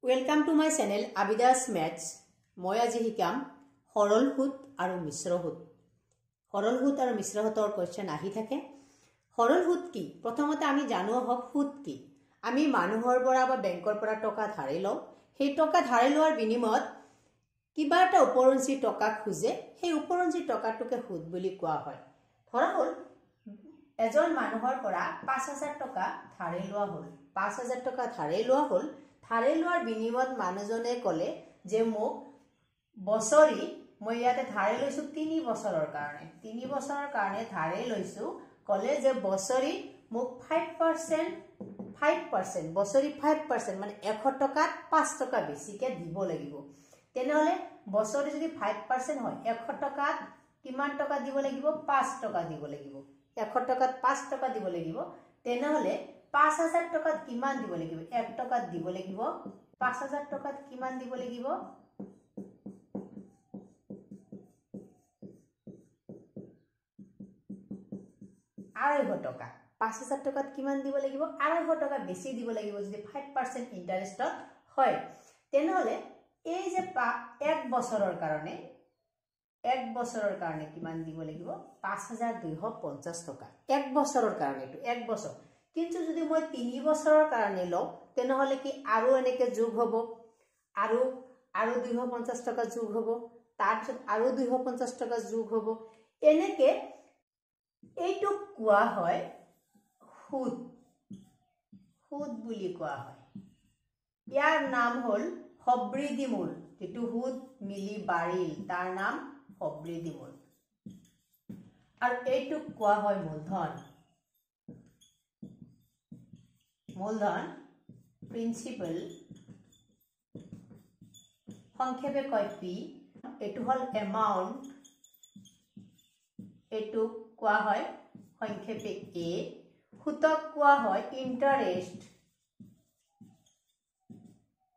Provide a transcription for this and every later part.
Welcome to my channel Abidas Maths. মই আজি শিকাম সৰল সুত আৰু মিশ্ৰ সুত। সৰল সুত আৰু মিশ্ৰ সুতৰ কোৱেশ্চন আহি থাকে। সৰল সুত কি? প্ৰথমতে আমি জানো হক সুত কি। আমি মানুহৰ পৰা বা বেংকৰ পৰা টকা ধাৰে লওঁ। সেই টকা ধাৰে লোৱাৰ বিনিময়ত কিবা এটা উপৰঞ্চি টকা খুজে, সেই উপৰঞ্চি টকাটোকে সুত বুলি কোৱা হয়। ধৰা হ'ল এজন মানুহৰ পৰা 5000 টকা ধাৰে লোৱা হ'ল। 5000 টকা ধাৰে লোৱা হ'ল। ধাৰে লোৱাৰ বিনিময়ত মানুহজনে ক'লে যে মোক বছৰি মই ইয়াতে ধাৰে লৈছো 3 বছৰৰ কাৰণে। 3 বছৰৰ কাৰণে ধাৰে লৈছো, ক'লে যে বছৰি মোক 5% বছৰি 5% মানে 100 টকাত 5 টকা বেছিকে দিব লাগিব। তেনেহলে বছৰি যদি 5% হয় 100 টকাত কিমান টকা দিব লাগিব? 5 টকা দিব লাগিব। 100 টকাত 5 টকা দিব লাগিব। তেনেহলে 5000 টকাত কিমান দিব লাগিব? 1 টকাত দিব লাগিব। 5000 টকাত কিমান দিব লাগিব? 250 টকা। 5000 টকাত কিমান দিব লাগিব? 250 টকা বেছি দিব লাগিব যদি 5% ইন্টাৰেষ্টত হয়। তেনেহলে এই যে 1 বছৰৰ কাৰণে কিমান দিব লাগিব? 5250 টকা। 1 বছৰৰ কাৰণে, এটো 1 বছৰ। কিন্তু যদি মই 3 বছৰৰ কাৰণে লওঁ তেনেহলে কি আৰু এনেকে যোগ হ'ব, আৰু 250 টকা যোগ হ'ব, তাৰ পিছত আৰু 250 টকা যোগ হ'ব। এনেকে এইটো কোৱা হয় সুত। সুত বুলি কোৱা হয়। ইয়াৰ নাম হ'ল সবৃদ্ধি মূল। যেটো সুত মিলি বাঢ়িল তাৰ নাম সবৃদ্ধি মূল। আৰু এইটো কোৱা হয় মূলধন। মূলধন প্ৰিন্সিপাল, সংক্ষেপে কয় পি। এইটো হল এমাউন্ট, এইটো কোৱা হয় সংক্ষেপে এ। সুতক কোৱা হয় ইন্টাৰেস্ট,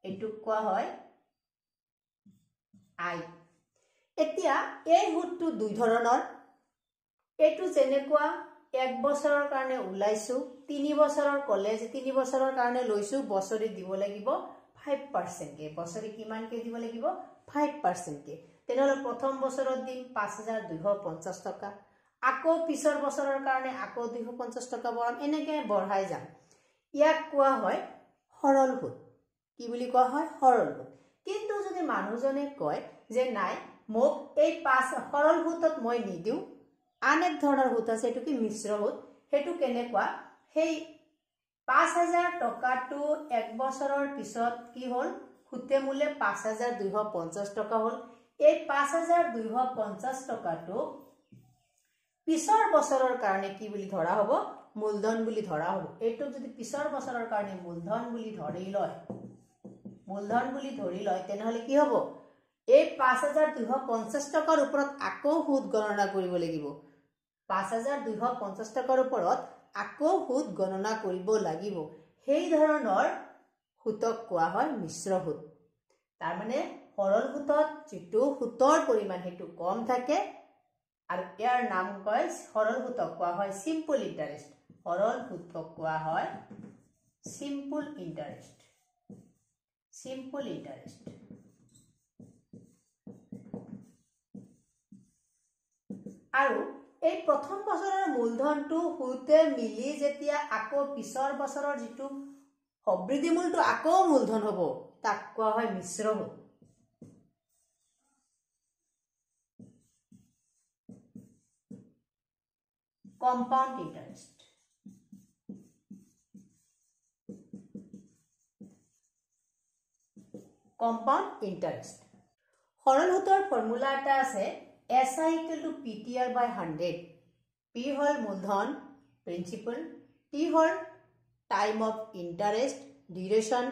এইটো কোৱা হয় আই। এতিয়া এই সুতটো দুই ধৰণৰ। এইটো যেনেকুৱা 1 বছৰৰ কাৰণে ওলাইছো, 3 বছৰৰ কলেজ 3 বছৰৰ কাৰণে লৈছো, বছৰি দিব লাগিব 5% কে। বছৰি কিমান কে দিব লাগিব? 5% কে। তেনেহলে প্ৰথম বছৰত দিম 5250 টকা। আকৌ পিছৰ বছৰৰ কাৰণে আকৌ 250 টকা বঢ়াম, এনেকে বঢ়াই যাম। ইয়াক কোৱা হয় সৰল সুত। কি বুলি কোৱা হয়? সৰল সুত। কিন্তু যদি মানুহজনে কয় যে নাই মোক এই সৰল সুতত মই নিদিও, আন এক ধৰণৰ সুত আছে, এটো কি মিশ্ৰ সুত। হেতু কেনেকুৱা? সেই 5000 টকাটো 1 বছৰৰ পিছত কি হ'ল? সুতে মূলে 5250 টকা হ'ল। এই 5250 টকাটো পিছৰ বছৰৰ কাৰণে কি বুলি ধৰা হ'ব? মূলধন বুলি ধৰা হ'ব। এইটো যদি পিছৰ বছৰৰ কাৰণে মূলধন বুলি ধৰি লয়, তেনেহলে কি হ'ব? এই 5250 টকাৰ ওপৰত আকৌ সুদ গণনা কৰিব লাগিব। 5250 টকাৰ ওপৰত আকৌ সুদ গণনা কৰিব লাগিব। সেই ধৰণৰ সুতক কোৱা হয় মিশ্ৰ সুত। তাৰ মানে সৰল সুতত যেটো সুতৰ পৰিমাণ হেতু কম থাকে, আৰু ইয়াৰ নাম কয় সৰল সুতক কোৱা হয় সিম্পল ইন্টাৰেস্ট। সৰল সুতক কোৱা হয় সিম্পল ইন্টাৰেস্ট। Simple interest. আৰু এই প্ৰথম বছৰৰ মূলধনটো সুতে মিলি যেতিয়া আকৌ পিছৰ বছৰৰ যেটো সবৃদ্ধি মূলটো আকৌ মূলধন হ'ব, তাক কোৱা হয় মিশ্ৰ সুত। Compound interest. Compound interest. সৰল সুতৰ ফৰ্মুলা এটা আছে SI = PTR/100। P হল মূলধন প্ৰিন্সিপাল, T হল টাইম অফ ইন্টাৰেস্ট, ডিউৰেশন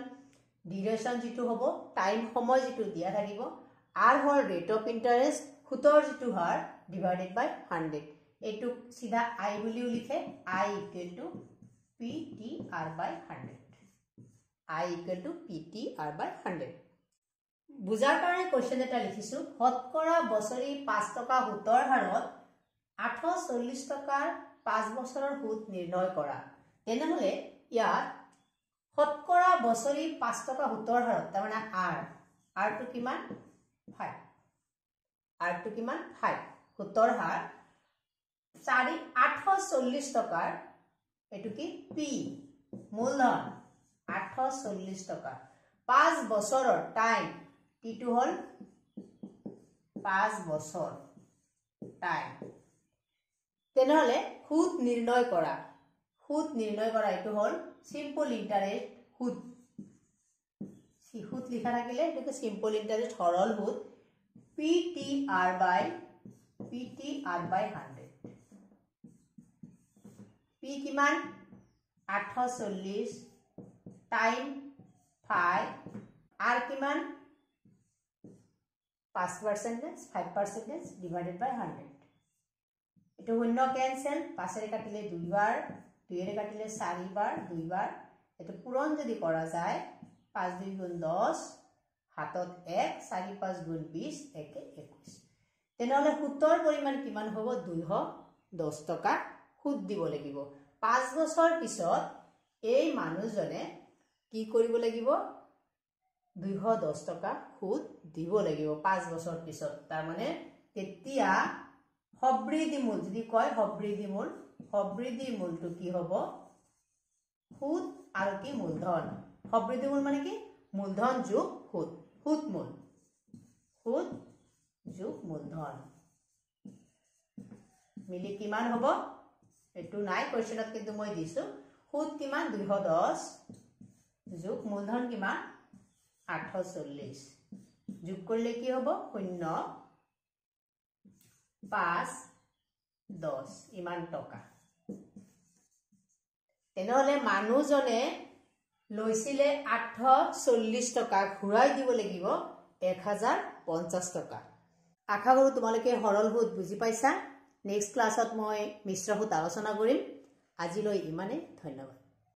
যেটো হ'ব টাইম সময় যেটো দিয়া থাকিব, R হল ৰেট অফ ইন্টাৰেস্ট, সুতৰ যেটো হাৰ ডিভাইডেড বাই 100। এইটো সিধা I বুলিও লিখে, I = PTR/100। I = PTR/100। বুজাৰ কাৰণে কোৱেশ্চন এটা লিখিছো। শতকৰা বছৰি 5 টকা সুতৰ হাৰত 840 টকাৰ 5 বছৰৰ সুত নিৰ্ণয় কৰা। তেনেহলে ইয়াত শতকৰা বছৰি 5 টকা সুতৰ হাৰত তাৰমানে r টো কিমান 5 r টো কিমান 5 সুতৰ হাৰ 840 টকাৰ এটো কি p মূলধন 840 টকা 5 বছৰৰ টাইম t টো হল 5 বছৰ টাইম তেনেহলে সুদ নিৰ্ণয় কৰা এটো হল সিম্পল ইন্টাৰেস্ট সুদ লিখা থাকিলে এটো সিম্পল ইন্টাৰেস্ট সৰল সুদ PTR by 100 P কিমান 840 টাইম 5 R কিমান 5% 5% divided by 100 এটো শূন্য ক্যান্সেল 5 এর কাটিলে 2 বার 2 এর কাটিলে 4 বার 2 বার এটো পূরণ যদি করা যায় 5 2 গুণ 10 হাতত 1 4 5 গুণ 20 1 21 তেনেহলে সুতৰ পৰিমাণ কিমান হ'ব 210 টকা সুদ দিব লাগিব 5 বছৰ পিছত এই মানুহজনে কি কৰিব লাগিব 210 টকা সুদ দিব লাগিব 5 বছৰ পিছত তাৰ মানে তেতিয়া হবৃদ্ধি মূল যদি কয় হবৃদ্ধি মূলটো কি হ'ব সুদ আৰু কি মূলধন হবৃদ্ধি মূল মানে কি মূলধন যোগ সুদ মূল সুদ যোগ মূলধন মিলি কিমান হ'ব এটো নাই কোৱেশ্চনত কিন্তু মই দিছো সুদ কিমান 210 যোগ মূলধন কিমান 840 যোগ কৰিলে কি হ'ব 0 5 10 ইমান টকা তেনেহলে মানুহজনে লৈছিলে 840 টকা ঘূৰাই দিব লাগিব 1050 টকা আশা কৰো তোমালোকে সৰল সুদ বুজি পাইছা নেক্সট ক্লাছত মই মিশ্ৰ সুদ আলোচনা কৰিম আজিলৈ ইমানে ধন্যবাদ